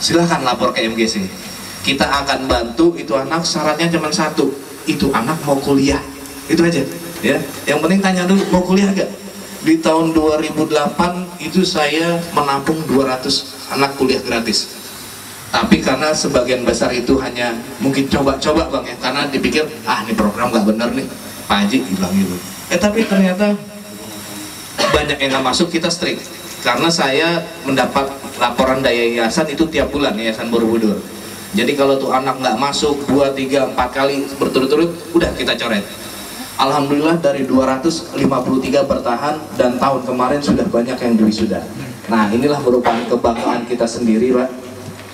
silahkan lapor ke MGC. Kita akan bantu itu anak, syaratnya cuma satu, itu anak mau kuliah, itu aja ya. Yang penting tanya dulu, mau kuliah gak? Di tahun 2008 itu saya menampung 200 anak kuliah gratis. Tapi karena sebagian besar itu hanya mungkin coba-coba bang ya, karena dipikir ini program gak bener nih Pak Haji bilang gitu. Tapi ternyata banyak yang gak masuk, kita strict. Karena saya mendapat laporan dari yayasan itu tiap bulan, Yayasan Borobudur. Jadi kalau tuh anak nggak masuk 2, 3, 4 kali berturut-turut, udah kita coret. Alhamdulillah dari 253 bertahan, dan tahun kemarin sudah banyak yang diwisuda. Nah inilah merupakan kebanggaan kita sendiri Pak,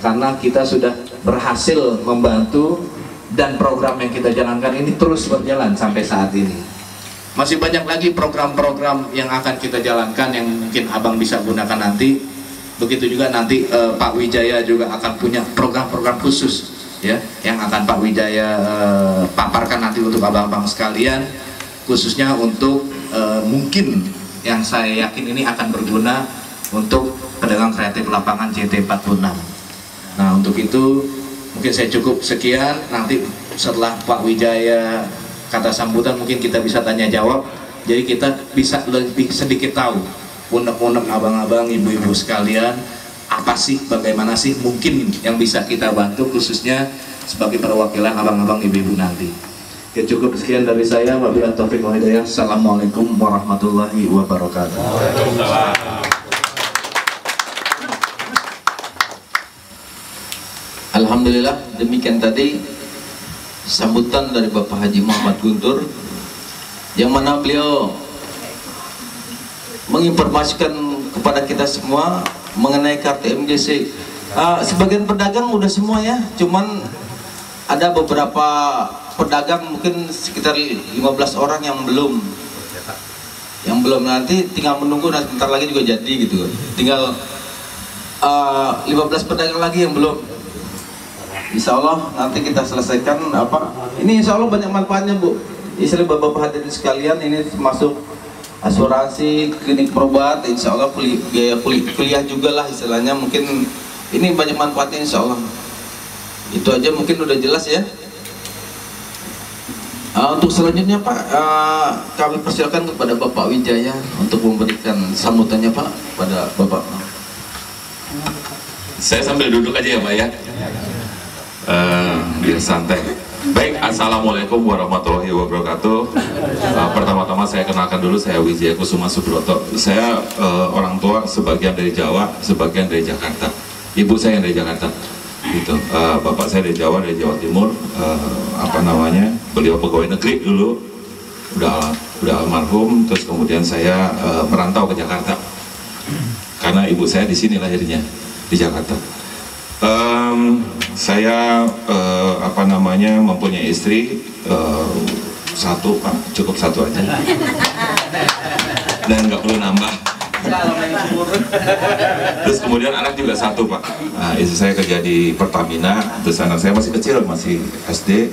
karena kita sudah berhasil membantu, dan program yang kita jalankan ini terus berjalan sampai saat ini. Masih banyak lagi program-program yang akan kita jalankan yang mungkin abang bisa gunakan nanti. Begitu juga nanti Pak Wijaya juga akan punya program-program khusus ya, yang akan Pak Wijaya paparkan nanti untuk abang-abang sekalian, khususnya untuk mungkin yang saya yakin ini akan berguna untuk pedagang kreatif lapangan JT46. Nah untuk itu mungkin saya cukup sekian, nanti setelah Pak Wijaya kata sambutan mungkin kita bisa tanya jawab, jadi kita bisa lebih sedikit tahu unek-unek abang-abang, ibu-ibu sekalian, apa sih, bagaimana sih mungkin yang bisa kita bantu, khususnya sebagai perwakilan abang-abang, ibu-ibu nanti. Ya cukup sekian dari saya. Wabillahi taufiq wal hidayah. Assalamualaikum warahmatullahi wabarakatuh. Alhamdulillah, demikian tadi sambutan dari Bapak Haji Muhammad Guntur, yang mana beliau menginformasikan kepada kita semua mengenai kartu MGC. Sebagian pedagang udah semua ya, cuman ada beberapa pedagang mungkin sekitar 15 orang yang belum nanti tinggal menunggu, nanti bentar lagi juga jadi gitu. Tinggal 15 pedagang lagi yang belum. Insya Allah nanti kita selesaikan ini insya Allah banyak manfaatnya Bu. Istilah bapak-bapak hadirin sekalian, ini termasuk asuransi, klinik berobat, insya Allah biaya kuliah juga lah istilahnya, mungkin ini banyak manfaatnya insya Allah. Itu aja mungkin udah jelas ya. Untuk selanjutnya Pak, kami persilakan kepada Bapak Wijaya untuk memberikan sambutannya Pak pada Bapak. Saya sambil duduk aja ya Pak ya, biar santai. Baik, assalamualaikum warahmatullahi wabarakatuh. Pertama-tama saya kenalkan dulu, saya Wijaya Kusuma Subroto. Saya orang tua sebagian dari Jawa, sebagian dari Jakarta. Ibu saya yang dari Jakarta, gitu. Bapak saya dari Jawa Timur. Beliau pegawai negeri dulu, udah almarhum. Terus kemudian saya merantau ke Jakarta, karena ibu saya di sini lahirnya, di Jakarta. Saya mempunyai istri satu Pak, cukup satu aja, dan nggak perlu nambah. Terus kemudian anak juga satu Pak. Istri saya kerja di Pertamina, terus anak saya masih kecil, masih SD.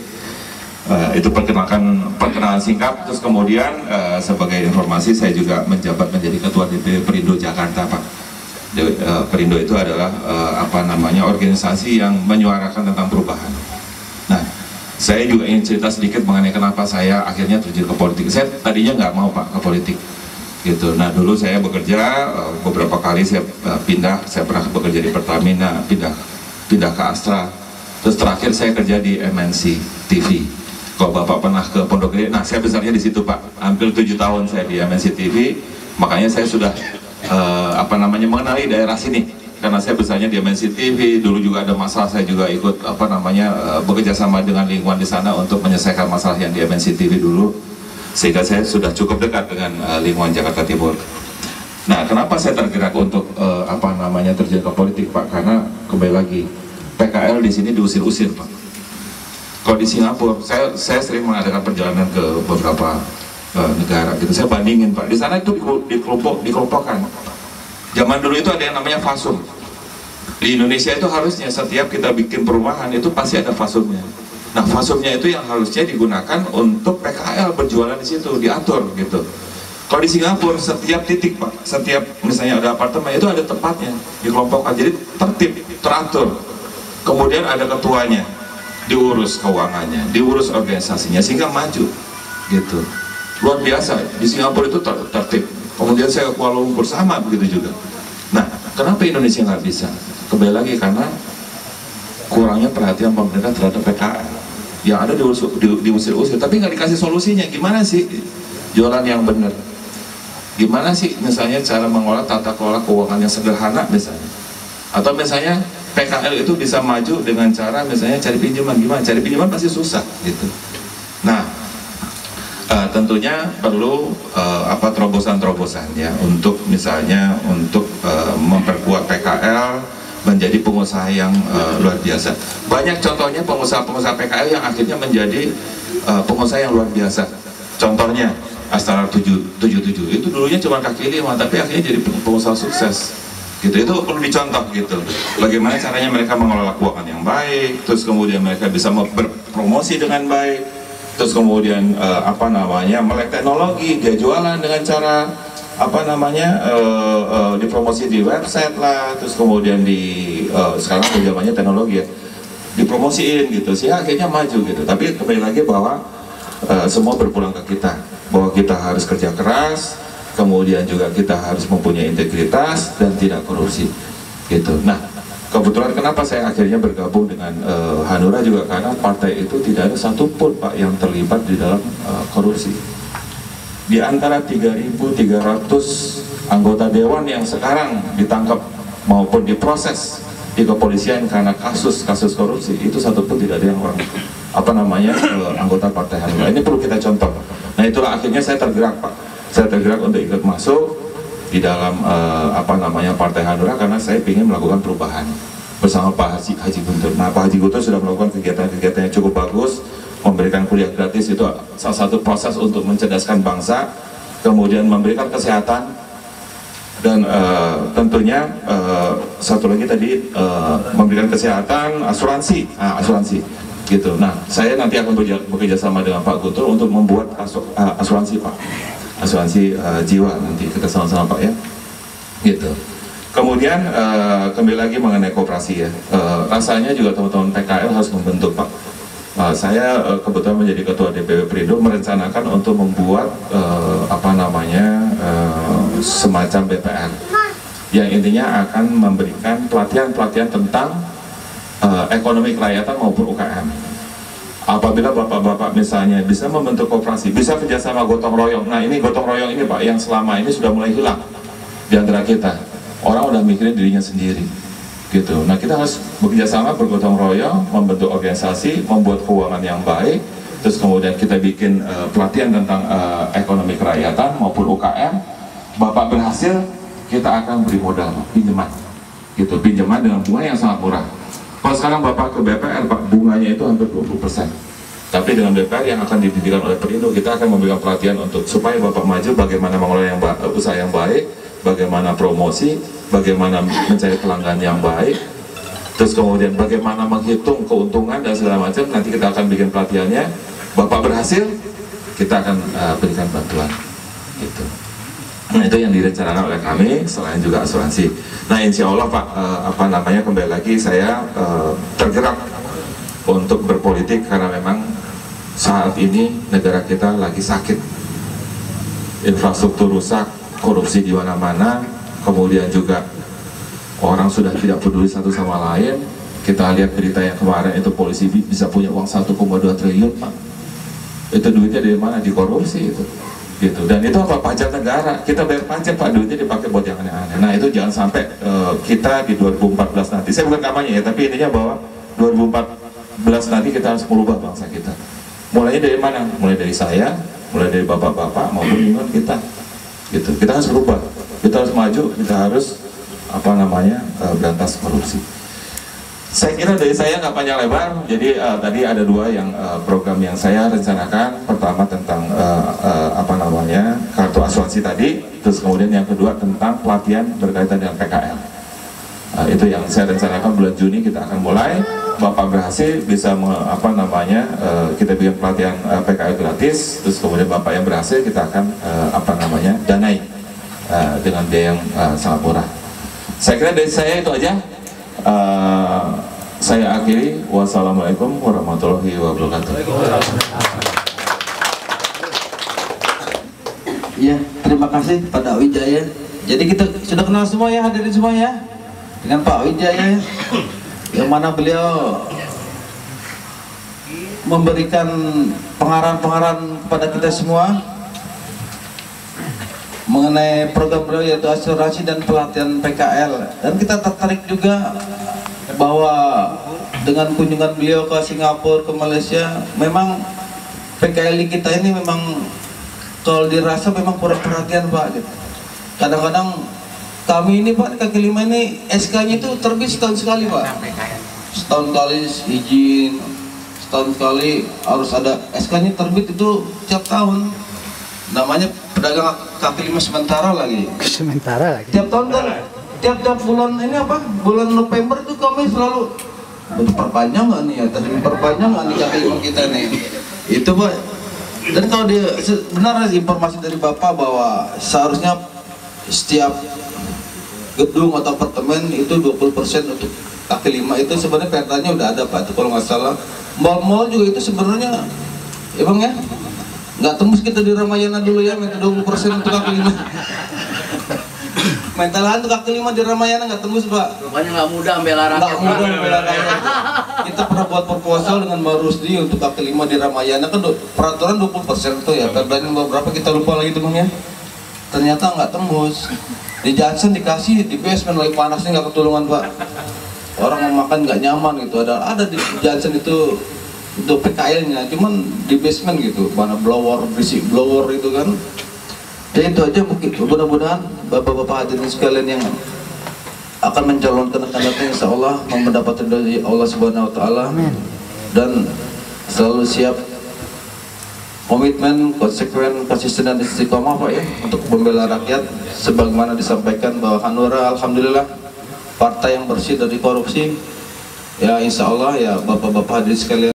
Itu perkenalan singkat. Terus kemudian sebagai informasi, saya juga menjabat menjadi ketua DPW Perindo Jakarta Pak. Perindo itu adalah organisasi yang menyuarakan tentang perubahan. Nah, saya juga ingin cerita sedikit mengenai kenapa saya akhirnya terjun ke politik. Saya tadinya nggak mau Pak ke politik, gitu. Nah dulu saya bekerja beberapa kali, saya pindah. Saya pernah bekerja di Pertamina, pindah ke Astra. Terus terakhir saya kerja di MNC TV. Kalau Bapak pernah ke Pondok Gede, nah saya besarnya di situ Pak. Hampir 7 tahun saya di MNC TV. Makanya saya sudah mengenali daerah sini, karena saya besarnya di MNC TV. Dulu juga ada masalah, saya juga ikut bekerja sama dengan lingkungan di sana untuk menyelesaikan masalah yang di MNC TV dulu, sehingga saya sudah cukup dekat dengan lingkungan Jakarta Timur. Nah, kenapa saya tergerak untuk terjun ke politik Pak? Karena kembali lagi, PKL di sini diusir-usir Pak. Kalau di Singapura, saya sering mengadakan perjalanan ke beberapa negara gitu, saya bandingin Pak. Di sana itu dikelompokkan. Zaman dulu itu ada yang namanya fasum. Di Indonesia itu harusnya setiap kita bikin perumahan itu pasti ada fasumnya. Nah, fasumnya itu yang harusnya digunakan untuk PKL berjualan di situ, diatur gitu. Kalau di Singapura setiap titik Pak, setiap misalnya ada apartemen itu ada tempatnya, dikelompokkan, jadi tertib. teratur, kemudian ada ketuanya, diurus keuangannya, diurus organisasinya, sehingga maju gitu. Luar biasa. Di Singapura itu tertib. Kemudian saya ke Kuala Lumpur sama begitu juga. Nah, kenapa Indonesia nggak bisa? Kembali lagi karena kurangnya perhatian pemerintah terhadap PKL. Yang ada diusir-usir, tapi nggak dikasih solusinya. Gimana sih jualan yang benar? Gimana sih misalnya cara mengolah tata kelola keuangan yang sederhana misalnya? Atau misalnya PKL itu bisa maju dengan cara misalnya cari pinjaman. Gimana? Cari pinjaman pasti susah gitu. Nah, tentunya perlu terobosan-terobosan ya untuk misalnya untuk memperkuat PKL menjadi pengusaha yang luar biasa. Banyak contohnya pengusaha-pengusaha PKL yang akhirnya menjadi pengusaha yang luar biasa. Contohnya Astana 77 itu dulunya cuma kaki lima, tapi akhirnya jadi pengusaha sukses. Gitu, itu perlu dicontoh gitu. Bagaimana caranya mereka mengelola keuangan yang baik, terus kemudian mereka bisa berpromosi dengan baik. Terus kemudian melek teknologi, dia jualan dengan cara dipromosi di website lah, terus kemudian sekarang zamannya teknologi ya, dipromosiin gitu, sih akhirnya maju gitu. Tapi kembali lagi bahwa semua berpulang ke kita, bahwa kita harus kerja keras, kemudian juga kita harus mempunyai integritas dan tidak korupsi gitu. Nah, kebetulan kenapa saya akhirnya bergabung dengan Hanura juga karena partai itu tidak ada satupun Pak yang terlibat di dalam korupsi. Di antara 3.300 anggota dewan yang sekarang ditangkap maupun diproses di kepolisian karena kasus korupsi, itu satupun tidak ada yang orang anggota partai Hanura. Ini perlu kita contoh. Nah, itulah akhirnya saya tergerak Pak. Saya tergerak untuk ikut masuk di dalam Partai Hanura karena saya ingin melakukan perubahan bersama Pak Haji Guntur. Nah, Pak Haji Guntur sudah melakukan kegiatan-kegiatan yang cukup bagus, memberikan kuliah gratis, itu salah satu proses untuk mencerdaskan bangsa, kemudian memberikan kesehatan, dan tentunya satu lagi tadi memberikan kesehatan, asuransi gitu. Nah, saya nanti akan bekerja sama dengan Pak Guntur untuk membuat asuransi Pak, asuransi jiwa, nanti kita sama-sama Pak ya gitu. Kemudian kembali lagi mengenai koperasi ya, rasanya juga teman-teman PKL harus membentuk Pak. Saya kebetulan menjadi ketua DPW Perindo merencanakan untuk membuat semacam BPR yang intinya akan memberikan pelatihan-pelatihan tentang ekonomi kerakyatan maupun UKM. Apabila bapak-bapak misalnya bisa membentuk koperasi, bisa kerjasama gotong royong. Nah, ini gotong royong ini Pak yang selama ini sudah mulai hilang di antara kita. Orang udah mikirin dirinya sendiri gitu. Nah, kita harus bekerjasama, bergotong royong, membentuk organisasi, membuat keuangan yang baik, terus kemudian kita bikin pelatihan tentang ekonomi kerakyatan maupun UKM. Bapak berhasil, kita akan beri modal pinjaman gitu, pinjaman dengan bunga yang sangat murah. Kalau sekarang Bapak ke BPR Pak, bunganya itu hampir 20%. Tapi dengan BPR yang akan didirikan oleh Perindo, kita akan memberikan pelatihan untuk supaya Bapak maju bagaimana mengelola usaha yang baik, bagaimana promosi, bagaimana mencari pelanggan yang baik, terus kemudian bagaimana menghitung keuntungan dan segala macam. Nanti kita akan bikin pelatihannya. Bapak berhasil, kita akan berikan bantuan gitu. Nah, itu yang direncanakan oleh kami, selain juga asuransi. Nah, insya Allah Pak, kembali lagi saya tergerak untuk berpolitik karena memang saat ini negara kita lagi sakit, infrastruktur rusak, korupsi di mana-mana, kemudian juga orang sudah tidak peduli satu sama lain. Kita lihat berita yang kemarin itu polisi bisa punya uang 1,2 triliun Pak. Itu duitnya dari mana? Dikorupsi itu gitu. Dan itu apa? Pajak negara, kita bayar pajak Pak, duitnya dipakai buat yang aneh-aneh. Nah, itu jangan sampai kita di 2014 nanti, saya bukan kampanye ya, tapi intinya bahwa 2014 nanti kita harus merubah bangsa kita. Mulainya dari mana? Mulai dari saya, mulai dari bapak-bapak maupun lingkungan kita gitu. Kita harus berubah, kita harus maju, kita harus berantas korupsi. Saya kira dari saya nggak panjang lebar. Jadi tadi ada dua yang program yang saya rencanakan. Pertama tentang kartu asuransi tadi, terus kemudian yang kedua tentang pelatihan berkaitan dengan PKL. Itu yang saya rencanakan bulan Juni kita akan mulai. Bapak berhasil bisa kita bikin pelatihan PKL gratis, terus kemudian Bapak yang berhasil kita akan danai dengan biaya yang sangat murah. Saya kira dari saya itu aja. Saya akhiri, wassalamualaikum warahmatullahi wabarakatuh. Iya, terima kasih Pak Wijaya. Jadi kita sudah kenal semua ya, hadirin semua ya, dengan Pak Wijaya, yang mana beliau memberikan pengarahan-pengarahan kepada kita semua mengenai program beliau, yaitu asuransi dan pelatihan PKL. Dan kita tertarik juga bahwa dengan kunjungan beliau ke Singapura, ke Malaysia, memang PKL kita ini memang kalau dirasa memang kurang perhatian Pak gitu. Kadang-kadang kami ini Pak, kaki lima ini SK-nya itu terbit setahun sekali Pak, setahun kali izin, setahun sekali harus ada SK-nya terbit itu tiap tahun. Namanya pedagang kaki lima sementara lagi. Tiap tahun kan, tiap bulan ini apa? Bulan November itu kami selalu perpanjang nggak nih ya? Tadi perpanjang nggak nih kaki lima kita nih? Itu Pak. Dan kalau dia benar informasi dari Bapak bahwa seharusnya setiap gedung atau apartemen itu 20% untuk kaki lima, itu sebenarnya pertanya udah ada Pak. Itu kalau nggak salah. Mall-mall juga itu sebenarnya, ya Bang ya, nggak tembus kita di Ramayana dulu ya, minta 20% untuk kaki lima. Mentalan untuk kaki lima di Ramayana nggak tembus Pak. Rupanya nggak mudah membela rakyat. Nggak mudah membela rakyat. Kita pernah buat proposal dengan Mbak Rusdi untuk kaki lima di Ramayana, kan peraturan 20% tuh ya, perdannya beberapa kita lupa lagi teman ya. Ternyata nggak tembus. Di Johnson dikasih, di basement lagi panasnya nggak ketulungan Pak. Orang mau makan nggak nyaman gitu. Ada di Johnson itu untuk PKL-nya, cuman di basement gitu, mana blower, berisik blower itu kan. Ya itu aja mungkin. Mudah-mudahan bapak-bapak hadirin sekalian yang akan mencalonkan kandidatnya insya Allah mendapat dari Allah Subhanahu Wa Taala, dan selalu siap, komitmen, konsekuen, konsisten dan istiqomah Pak ya, untuk membela rakyat sebagaimana disampaikan bahwa Hanura alhamdulillah partai yang bersih dari korupsi ya, insya Allah ya bapak-bapak hadirin sekalian.